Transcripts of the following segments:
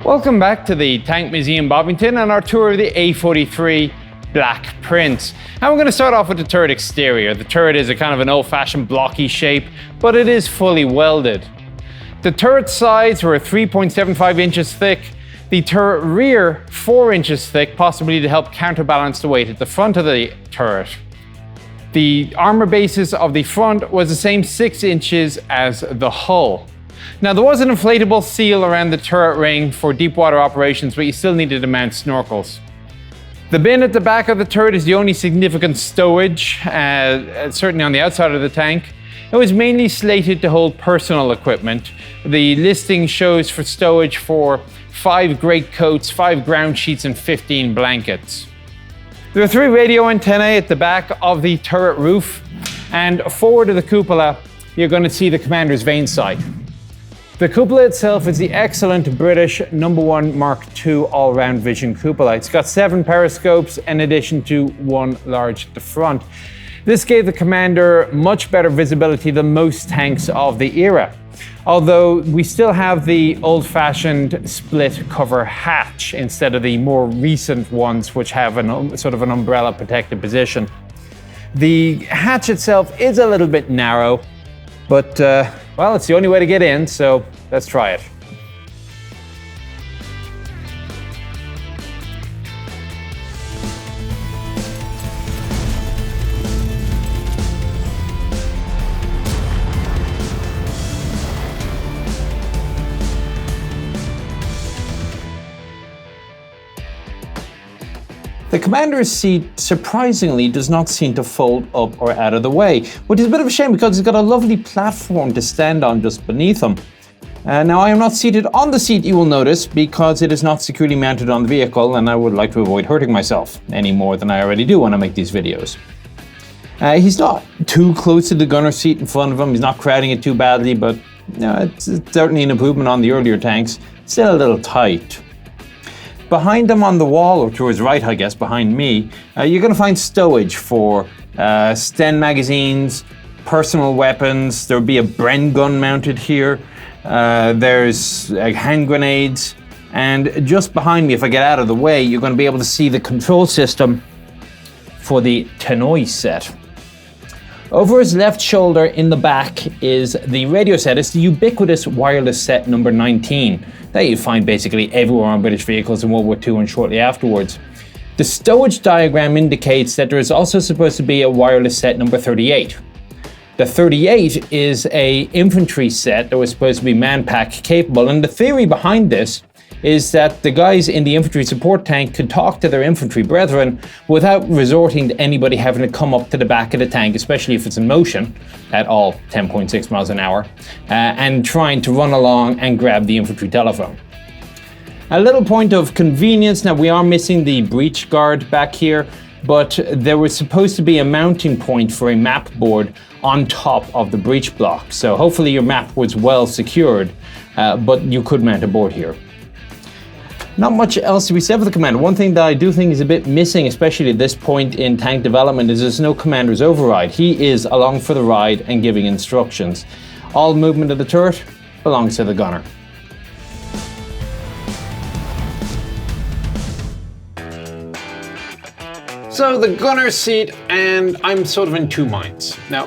Welcome back to the Tank Museum Bovington and our tour of the A43 Black Prince. And we're going to start off with the turret exterior. The turret is a kind of an old-fashioned blocky shape, but it is fully welded. The turret sides were 3.75 inches thick, the turret rear 4 inches thick, possibly to help counterbalance the weight at the front of the turret. The armor basis of the front was the same 6 inches as the hull. Now, there was an inflatable seal around the turret ring for deep water operations, but you still needed to mount snorkels. The bin at the back of the turret is the only significant stowage, certainly on the outside of the tank. It was mainly slated to hold personal equipment. The listing shows for stowage for 5 greatcoats, 5 ground sheets, and 15 blankets. There are 3 radio antennae at the back of the turret roof, and forward of the cupola, you're going to see the commander's vane sight. The cupola itself is the excellent British No. 1 Mark II all-round vision cupola. It's got 7 periscopes in addition to 1 large at the front. This gave the commander much better visibility than most tanks of the era. Although we still have the old-fashioned split cover hatch instead of the more recent ones which have sort of an umbrella protected position. The hatch itself is a little bit narrow, but well, it's the only way to get in, so let's try it. The commander's seat surprisingly does not seem to fold up or out of the way, which is a bit of a shame because it's got a lovely platform to stand on just beneath him. Now I am not seated on the seat, you will notice, because it is not securely mounted on the vehicle, and I would like to avoid hurting myself any more than I already do when I make these videos. He's not too close to the gunner's seat in front of him, he's not crowding it too badly, but it's certainly an improvement on the earlier tanks. Still a little tight. Behind him on the wall, or to his right, I guess, behind me, you're going to find stowage for Sten magazines, personal weapons. There'll be a Bren gun mounted here. There's hand grenades. And just behind me, if I get out of the way, you're going to be able to see the control system for the Tannoy set. Over his left shoulder in the back is the radio set. It's the ubiquitous wireless set number 19 that you find basically everywhere on British vehicles in World War II and shortly afterwards. The stowage diagram indicates that there is also supposed to be a wireless set number 38. The 38 is a infantry set that was supposed to be man-pack capable, and the theory behind this is that the guys in the infantry support tank could talk to their infantry brethren without resorting to anybody having to come up to the back of the tank, especially if it's in motion at all 10.6 miles an hour, and trying to run along and grab the infantry telephone. A little point of convenience, now we are missing the breech guard back here, but there was supposed to be a mounting point for a map board on top of the breech block. So hopefully your map was well secured, but you could mount a board here. Not much else to be said for the commander. One thing that I do think is a bit missing, especially at this point in tank development, is there's no commander's override. He is along for the ride and giving instructions. All movement of the turret belongs to the gunner. So the gunner's seat, and I'm sort of in 2 minds. Now,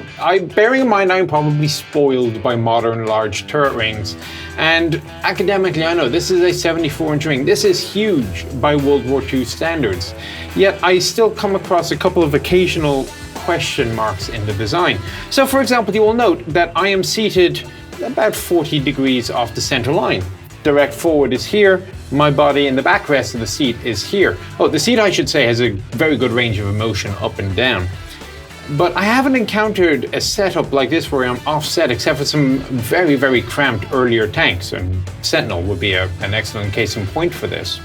bearing in mind I'm probably spoiled by modern large turret rings, and academically I know this is a 74-inch ring. This is huge by World War II standards. Yet I still come across a couple of occasional question marks in the design. So for example, you will note that I am seated about 40 degrees off the center line. Direct forward is here, my body and the backrest of the seat is here. Oh, the seat, I should say, has a very good range of motion up and down. But I haven't encountered a setup like this where I'm offset, except for some very, very cramped earlier tanks, and Sentinel would be an excellent case in point for this.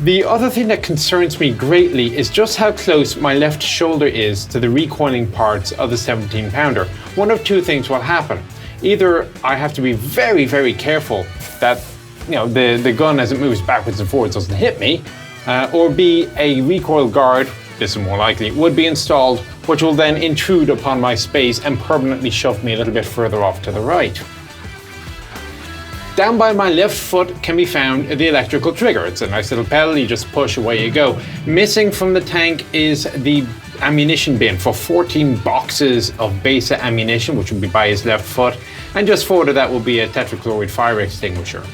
The other thing that concerns me greatly is just how close my left shoulder is to the recoiling parts of the 17-pounder. One of 2 things will happen. Either I have to be very, very careful that the gun as it moves backwards and forwards doesn't hit me, or B, a recoil guard, this is more likely, would be installed, which will then intrude upon my space and permanently shove me a little bit further off to the right. Down by my left foot can be found the electrical trigger. It's a nice little pedal, you just push, away you go. Missing from the tank is the ammunition bin for 14 boxes of basic ammunition, which would be by his left foot, and just forward of that will be a tetrachloride fire extinguisher.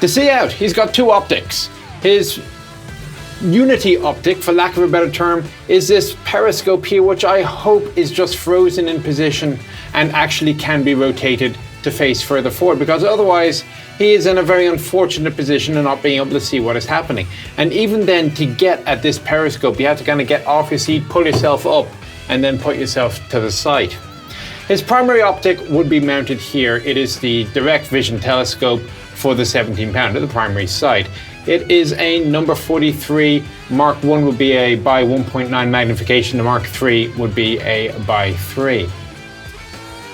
To see out, he's got two optics. His Unity optic, for lack of a better term, is this periscope here, which I hope is just frozen in position and actually can be rotated to face further forward, because otherwise he is in a very unfortunate position of not being able to see what is happening. And even then, to get at this periscope, you have to kind of get off your seat, pull yourself up, and then put yourself to the side. His primary optic would be mounted here. It is the direct vision telescope for the 17-pounder, the primary sight. It is a number 43. Mark 1 would be a by 1.9 magnification. The Mark 3 would be a by 3.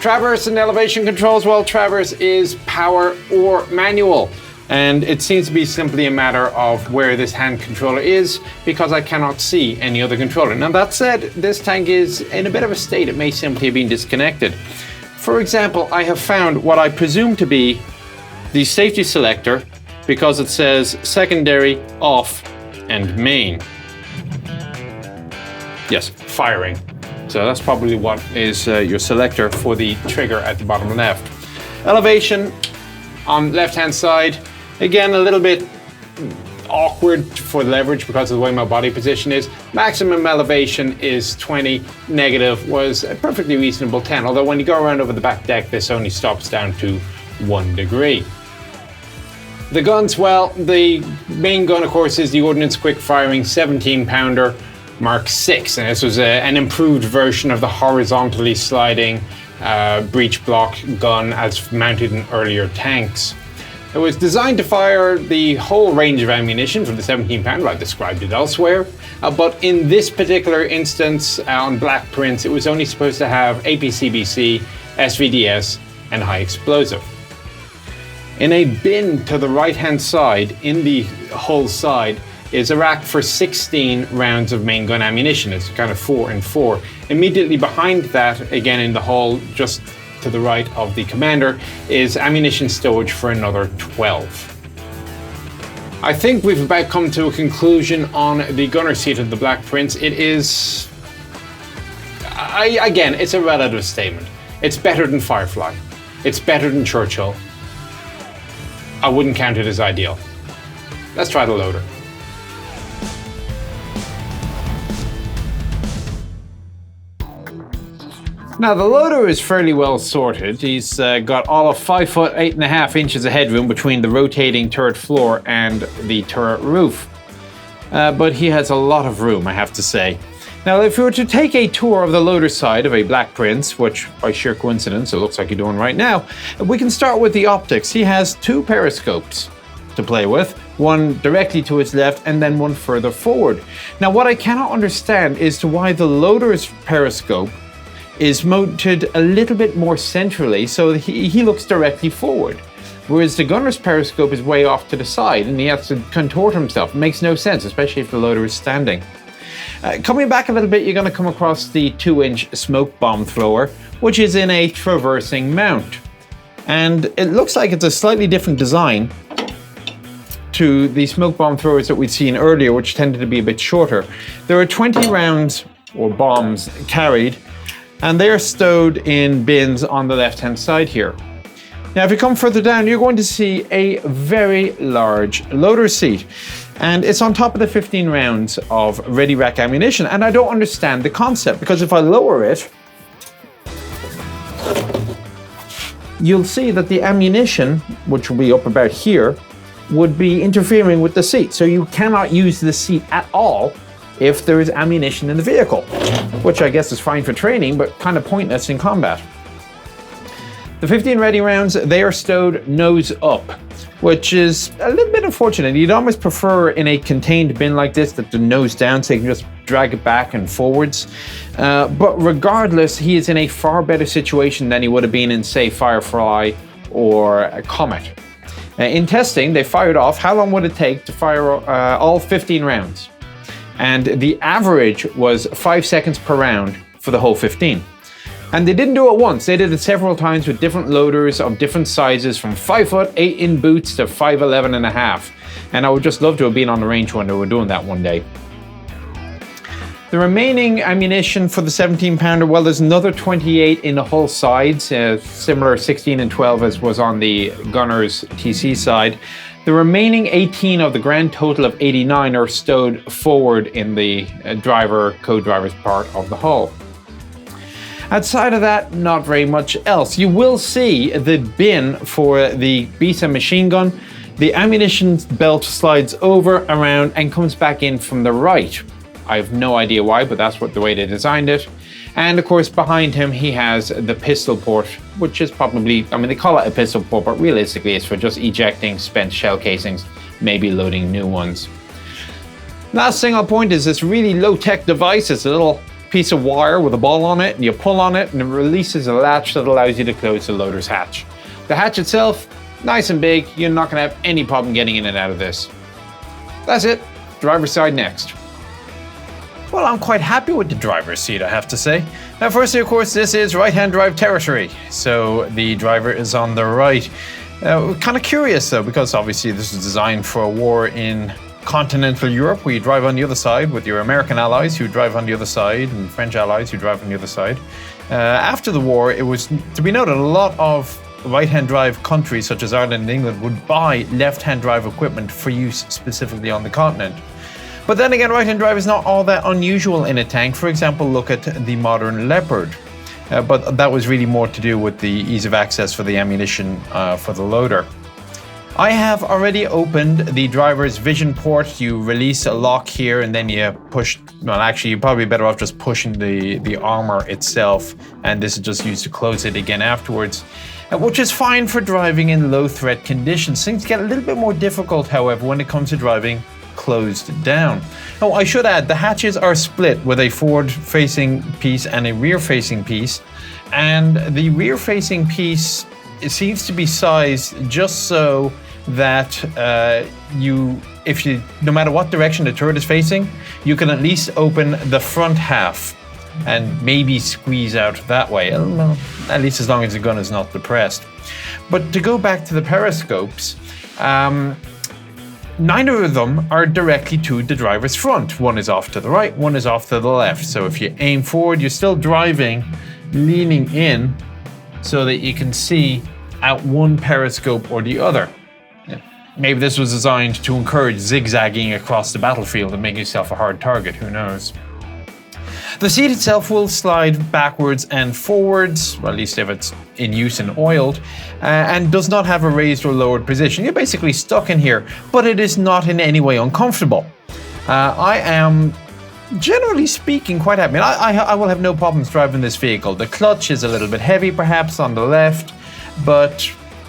Traverse and elevation controls. Well, traverse is power or manual. And it seems to be simply a matter of where this hand controller is, because I cannot see any other controller. Now that said, this tank is in a bit of a state. It may simply have been disconnected. For example, I have found what I presume to be the safety selector, because it says secondary, off, and main. Yes, firing. So that's probably what is your selector for the trigger at the bottom left. Elevation on left-hand side. Again, a little bit awkward for leverage because of the way my body position is. Maximum elevation is 20. Negative was a perfectly reasonable 10. Although when you go around over the back deck, this only stops down to 1 degree. The guns, well, the main gun, of course, is the Ordnance Quick Firing 17-pounder Mark 6, and this was an improved version of the horizontally sliding breech block gun as mounted in earlier tanks. It was designed to fire the whole range of ammunition from the 17-pounder. I've described it elsewhere, but in this particular instance on Black Prince, it was only supposed to have APCBC, SVDS, and high explosive. In a bin to the right-hand side, in the hull side, is a rack for 16 rounds of main gun ammunition. It's kind of 4 and 4. Immediately behind that, again in the hull, just to the right of the commander, is ammunition stowage for another 12. I think we've about come to a conclusion on the gunner seat of the Black Prince. It is, again, it's a relative statement. It's better than Firefly. It's better than Churchill. I wouldn't count it as ideal. Let's try the loader. Now the loader is fairly well sorted. He's got all of 5 foot 8.5 inches of headroom between the rotating turret floor and the turret roof. But he has a lot of room, I have to say. Now, if we were to take a tour of the loader side of a Black Prince, which by sheer coincidence it looks like you're doing right now, we can start with the optics. He has 2 periscopes to play with, one directly to his left and then one further forward. Now, what I cannot understand is to why the loader's periscope is mounted a little bit more centrally so that he looks directly forward, whereas the gunner's periscope is way off to the side and he has to contort himself. It makes no sense, especially if the loader is standing. Coming back a little bit, you're going to come across the 2-inch smoke bomb thrower, which is in a traversing mount. And it looks like it's a slightly different design to the smoke bomb throwers that we'd seen earlier, which tended to be a bit shorter. There are 20 rounds or bombs carried, and they are stowed in bins on the left-hand side here. Now, if you come further down, you're going to see a very large loader seat. And it's on top of the 15 rounds of ready rack ammunition. And I don't understand the concept, because if I lower it, you'll see that the ammunition, which will be up about here, would be interfering with the seat. So you cannot use the seat at all if there is ammunition in the vehicle, which I guess is fine for training, but kind of pointless in combat. The 15 ready rounds, they are stowed nose up, which is a little bit unfortunate. You'd almost prefer in a contained bin like this that the nose down so you can just drag it back and forwards. But regardless, he is in a far better situation than he would have been in, say, Firefly or a Comet. In testing, they fired off, how long would it take to fire all 15 rounds? And the average was 5 seconds per round for the whole 15. And they didn't do it once, they did it several times with different loaders of different sizes from 5 foot 8 in boots to 5'11 and a half. And I would just love to have been on the range when they were doing that one day. The remaining ammunition for the 17 pounder, well, there's another 28 in the hull sides, similar 16 and 12 as was on the gunner's TC side. The remaining 18 of the grand total of 89 are stowed forward in the co-driver's part of the hull. Outside of that, not very much else. You will see the bin for the Bisa machine gun. The ammunition belt slides over, around, and comes back in from the right. I have no idea why, but that's the way they designed it. And of course, behind him, he has the pistol port, which is probably, I mean, they call it a pistol port, but realistically, it's for just ejecting spent shell casings, maybe loading new ones. Last thing I'll point is this really low-tech device. It's a little piece of wire with a ball on it, and you pull on it, and it releases a latch that allows you to close the loader's hatch. The hatch itself, nice and big. You're not going to have any problem getting in and out of this. That's it. Driver's side next. Well, I'm quite happy with the driver's seat, I have to say. Now, firstly, of course, this is right-hand drive territory, so the driver is on the right. Kind of curious, though, because obviously this is designed for a war in continental Europe, where you drive on the other side with your American allies who drive on the other side, and French allies who drive on the other side. After the war, it was to be noted, a lot of right-hand drive countries, such as Ireland and England, would buy left-hand drive equipment for use specifically on the continent. But then again, right-hand drive is not all that unusual in a tank. For example, look at the modern Leopard. But that was really more to do with the ease of access for the ammunition for the loader. I have already opened the driver's vision port. You release a lock here and then you push, well, actually you're probably better off just pushing the armor itself, and this is just used to close it again afterwards, which is fine for driving in low threat conditions. Things get a little bit more difficult, however, when it comes to driving closed down. Oh, I should add, the hatches are split with a forward-facing piece and a rear-facing piece, and the rear-facing piece, it seems to be sized just so that no matter what direction the turret is facing, you can at least open the front half and maybe squeeze out that way, at least as long as the gun is not depressed. But to go back to the periscopes, neither of them are directly to the driver's front. One is off to the right, one is off to the left. So if you aim forward, you're still driving, leaning in so that you can see out one periscope or the other. Maybe this was designed to encourage zigzagging across the battlefield and make yourself a hard target, who knows. The seat itself will slide backwards and forwards, or at least if it's in use and oiled, and does not have a raised or lowered position. You're basically stuck in here, but it is not in any way uncomfortable. I am, generally speaking, quite happy. I will have no problems driving this vehicle. The clutch is a little bit heavy, perhaps, on the left, but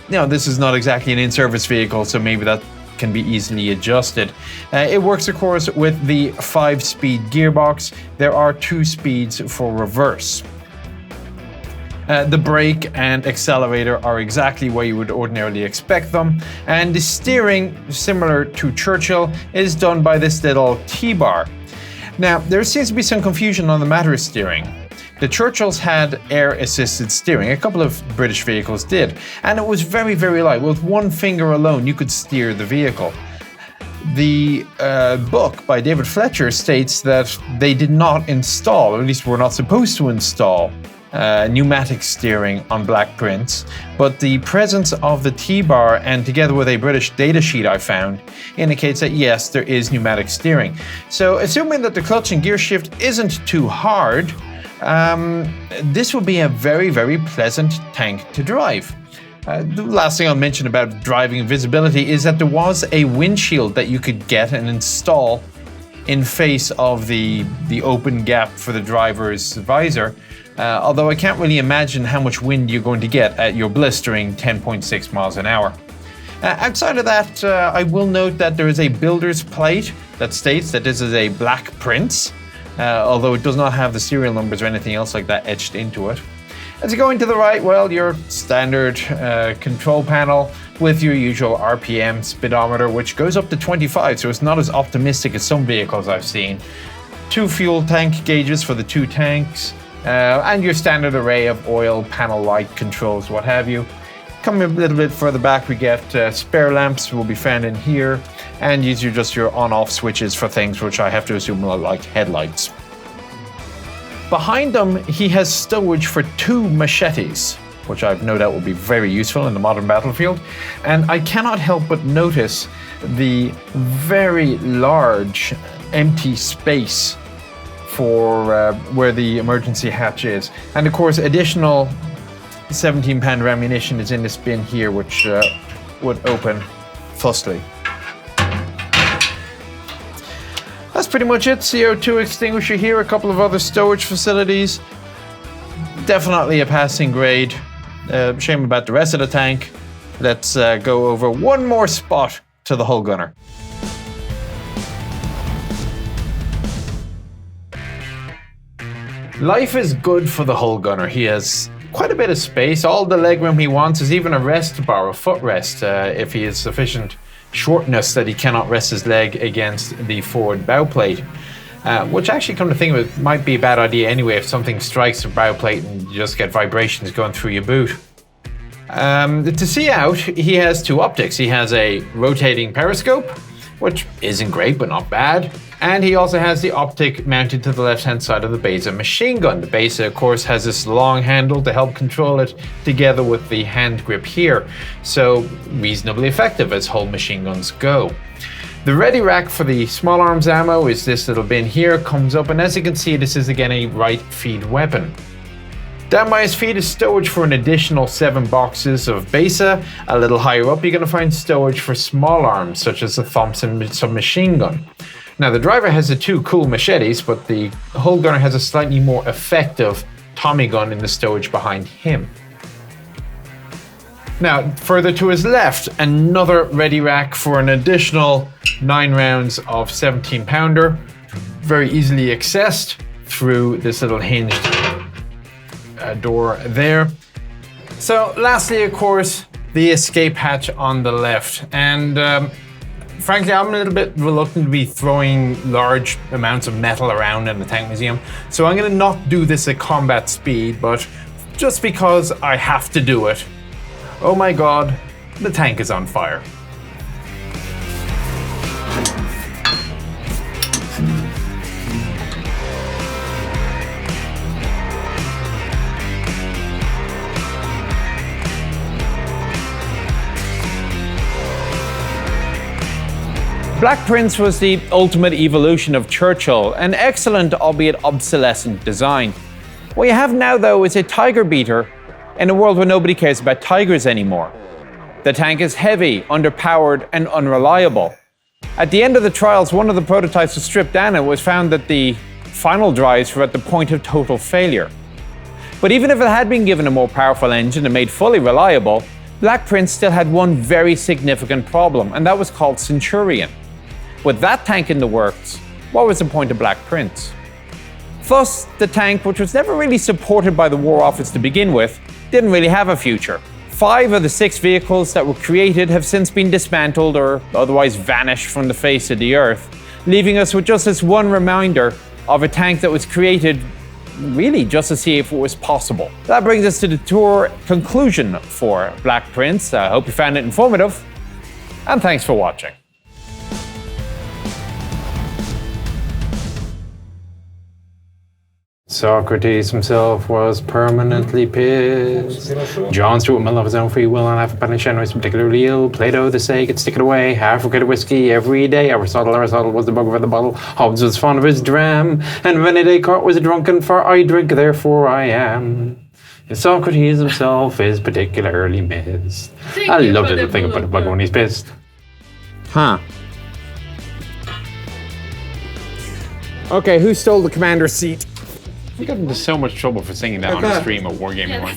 this is not exactly an in-service vehicle, so maybe that can be easily adjusted. It works, of course, with the 5-speed gearbox. There are 2 speeds for reverse. The brake and accelerator are exactly where you would ordinarily expect them, and the steering, similar to Churchill, is done by this little T-bar. Now, there seems to be some confusion on the matter of steering. The Churchills had air-assisted steering. A couple of British vehicles did, and it was very, very light. With one finger alone, you could steer the vehicle. The book by David Fletcher states that they did not install, or at least were not supposed to install, pneumatic steering on Black Prince, but the presence of the T-bar, and together with a British datasheet I found, indicates that yes, there is pneumatic steering. So assuming that the clutch and gear shift isn't too hard, this will be a very, very pleasant tank to drive. The last thing I'll mention about driving visibility is that there was a windshield that you could get and install in face of the open gap for the driver's visor, although I can't really imagine how much wind you're going to get at your blistering 10.6 miles an hour. Outside of that, I will note that there is a builder's plate that states that this is a Black Prince, although it does not have the serial numbers or anything else like that etched into it. As you go into the right, well, your standard control panel with your usual RPM speedometer, which goes up to 25, so it's not as optimistic as some vehicles I've seen. 2 fuel tank gauges for the 2 tanks, and your standard array of oil, panel light controls, what have you. Coming a little bit further back, we get spare lamps will be found in here, and these are just your on-off switches for things which I have to assume are like headlights. Behind them, he has stowage for 2 machetes, which I've no doubt will be very useful in the modern battlefield. And I cannot help but notice the very large empty space for where the emergency hatch is. And of course, additional 17-pound ammunition is in this bin here, which would open fussily. That's pretty much it. CO2 extinguisher here, a couple of other stowage facilities. Definitely a passing grade. Shame about the rest of the tank. Let's go over one more spot to the hull gunner. Life is good for the hull gunner. He has quite a bit of space, all the legroom he wants. Is even a rest bar, a footrest, if he has sufficient shortness that he cannot rest his leg against the forward bow plate. Which actually, come to think of it, might be a bad idea anyway if something strikes the bow plate and you just get vibrations going through your boot. To see out, he has 2 optics. He has a rotating periscope, which isn't great but not bad. And he also has the optic mounted to the left-hand side of the Besa machine gun. The Besa, of course, has this long handle to help control it together with the hand grip here. So reasonably effective as hull machine guns go. The ready rack for the small arms ammo is this little bin here, comes up, and as you can see, this is again a right feed weapon. Down by his feet is stowage for an additional 7 boxes of Besa. A little higher up, you're going to find stowage for small arms, such as the Thompson submachine gun. Now, the driver has the 2 cool machetes, but the hull gunner has a slightly more effective Tommy gun in the stowage behind him. Now, further to his left, another ready rack for an additional 9 rounds of 17-pounder, very easily accessed through this little hinged door there. So, lastly, of course, the escape hatch on the left. And frankly, I'm a little bit reluctant to be throwing large amounts of metal around in the tank museum, so I'm going to not do this at combat speed, but just because I have to do it. Oh my god, the tank is on fire. Black Prince was the ultimate evolution of Churchill, an excellent, albeit obsolescent design. What you have now, though, is a tiger beater in a world where nobody cares about tigers anymore. The tank is heavy, underpowered, and unreliable. At the end of the trials, one of the prototypes was stripped down and it was found that the final drives were at the point of total failure. But even if it had been given a more powerful engine and made fully reliable, Black Prince still had one very significant problem, and that was called Centurion. With that tank in the works, what was the point of Black Prince? Thus, the tank, which was never really supported by the War Office to begin with, didn't really have a future. 5 of the 6 vehicles that were created have since been dismantled or otherwise vanished from the face of the earth, leaving us with just this one reminder of a tank that was created really just to see if it was possible. That brings us to the tour conclusion for Black Prince. I hope you found it informative, and thanks for watching. Socrates himself was permanently pissed. John Stuart Mill of his own free will and Alpha was particularly ill. Plato the say could stick it away. Half a crate of whiskey every day. Aristotle was the bugger of the bottle. Hobbes was fond of his dram. And Rene Descartes was a drunken, for I drink, therefore I am. Socrates himself is particularly missed. I love to think about a bugger when he's pissed. Huh. Okay, who stole the commander's seat? We got into so much trouble for singing that on a stream of Wargaming One.